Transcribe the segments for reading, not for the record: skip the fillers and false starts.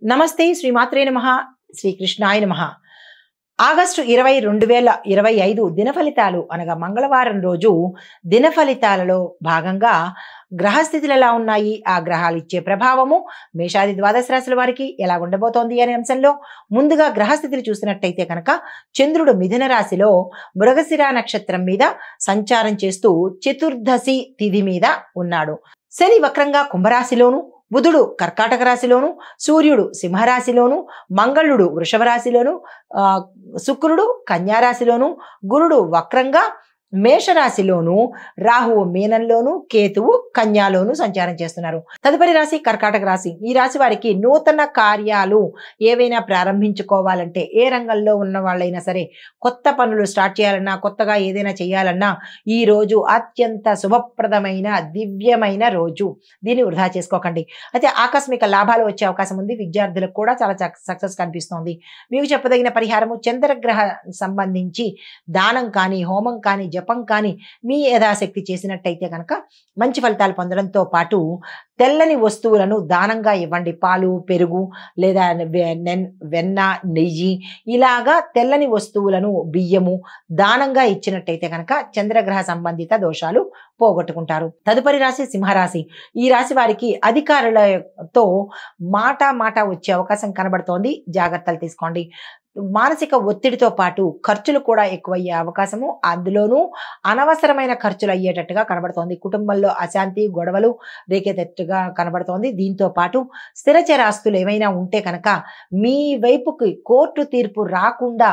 నమస్తే శ్రీమాత్రే నమః శ్రీకృష్ణాయ నమః. ఆగస్టు 20, 2025 దిన ఫలితాలు అనగా మంగళవారం రోజు దిన ఫలితాలలో భాగంగా గ్రహస్థితులు ఎలా ఉన్నాయి, ఆ గ్రహాలు ఇచ్చే ప్రభావము మేషాది ద్వాదశ రాశుల వారికి ఎలా ఉండబోతోంది అనే అంశంలో ముందుగా గ్రహస్థితులు చూసినట్టయితే కనుక చంద్రుడు మిథున రాశిలో మృగశిర నక్షత్రం మీద సంచారం చేస్తూ చతుర్దశి తిథి మీద ఉన్నాడు. శని వక్రంగా కుంభరాశిలోను, బుధుడు కర్కాటక రాశిలోను, సూర్యుడు సింహరాశిలోను, మంగళుడు వృషభ రాశిలోను, శుక్రుడు కన్యారాశిలోను, గురుడు వక్రంగా మేషరాశిలోను, రాహువు మీనంలోను, కేతువు కన్యాలోను సంచారం చేస్తున్నారు. తదుపరి రాశి కర్కాటక రాశి. ఈ రాశి వారికి నూతన కార్యాలు ఏవైనా ప్రారంభించుకోవాలంటే, ఏ రంగంలో ఉన్న వాళ్ళైనా సరే కొత్త పనులు స్టార్ట్ చేయాలన్నా, కొత్తగా ఏదైనా చేయాలన్నా ఈ రోజు అత్యంత శుభప్రదమైన దివ్యమైన రోజు. దీన్ని వృధా చేసుకోకండి. అయితే ఆకస్మిక లాభాలు వచ్చే అవకాశం ఉంది. విద్యార్థులకు కూడా చాలా సక్సెస్ కనిపిస్తోంది. మీకు చెప్పదగిన పరిహారము చంద్రగ్రహ సంబంధించి దానం కానీ, హోమం కానీ, జపం కానీ మీ యథాశక్తి చేసినట్టయితే కనుక మంచి ఫలితాలు పొందడంతో పాటు తెల్లని వస్తువులను దానంగా ఇవ్వండి. పాలు, పెరుగు లేదా వెన్న, నెయ్యి ఇలాగా తెల్లని వస్తువులను, బియ్యము దానంగా ఇచ్చినట్టయితే కనుక చంద్రగ్రహ సంబంధిత దోషాలు పోగొట్టుకుంటారు. తదుపరి రాశి సింహరాశి. ఈ రాశి వారికి అధికారులతో మాట వచ్చే అవకాశం కనబడుతోంది. జాగ్రత్తలు తీసుకోండి. మానసిక ఒత్తిడితో పాటు ఖర్చులు కూడా ఎక్కువయ్యే అవకాశము, అందులోనూ అనవసరమైన ఖర్చులు అయ్యేటట్టుగా కనబడుతోంది. కుటుంబంలో అశాంతి, గొడవలు రేకెత్తట్టుగా కనబడుతోంది. దీంతో పాటు స్థిరచరాస్తులు ఏమైనా ఉంటే కనుక మీ వైపుకి కోర్టు తీర్పు రాకుండా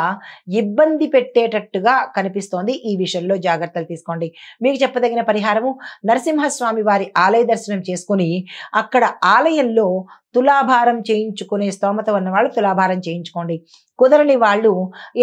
ఇబ్బంది పెట్టేటట్టుగా కనిపిస్తోంది. ఈ విషయంలో జాగ్రత్తలు తీసుకోండి. మీకు చెప్పదగిన పరిహారము నరసింహస్వామి వారి ఆలయ దర్శనం చేసుకుని అక్కడ ఆలయంలో తులాభారం చేయించుకునే స్తోమత ఉన్న వాళ్ళు తులాభారం చేయించుకోండి. కుదరని వాళ్ళు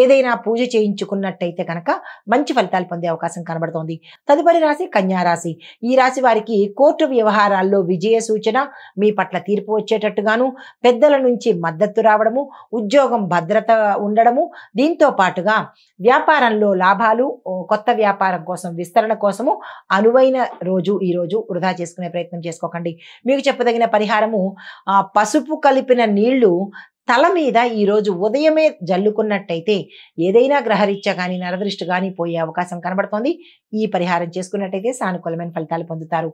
ఏదైనా పూజ చేయించుకున్నట్టయితే కనుక మంచి ఫలితాలు పొందే అవకాశం కనబడుతోంది. తదుపరి రాశి కన్యారాశి. ఈ రాశి వారికి కోర్టు వ్యవహారాల్లో విజయ సూచన, మీ పట్ల తీర్పు వచ్చేటట్టుగాను, పెద్దల నుంచి మద్దతు రావడము, ఉద్యోగం భద్రత ఉండడము, దీంతో పాటుగా వ్యాపారంలో లాభాలు, కొత్త వ్యాపారం కోసం విస్తరణ కోసము అనువైన రోజు ఈ రోజు. వృధా చేసుకునే ప్రయత్నం చేసుకోకండి. మీకు చెప్పదగిన పరిహారము పసుపు కలిపిన నీళ్లు తల మీద ఈరోజు ఉదయమే జల్లుకున్నట్టయితే ఏదైనా గ్రహరీత్యా కానీ, నరదృష్టి కానీ పోయే అవకాశం కనబడుతోంది. ఈ పరిహారం చేసుకున్నట్టయితే సానుకూలమైన ఫలితాలు పొందుతారు.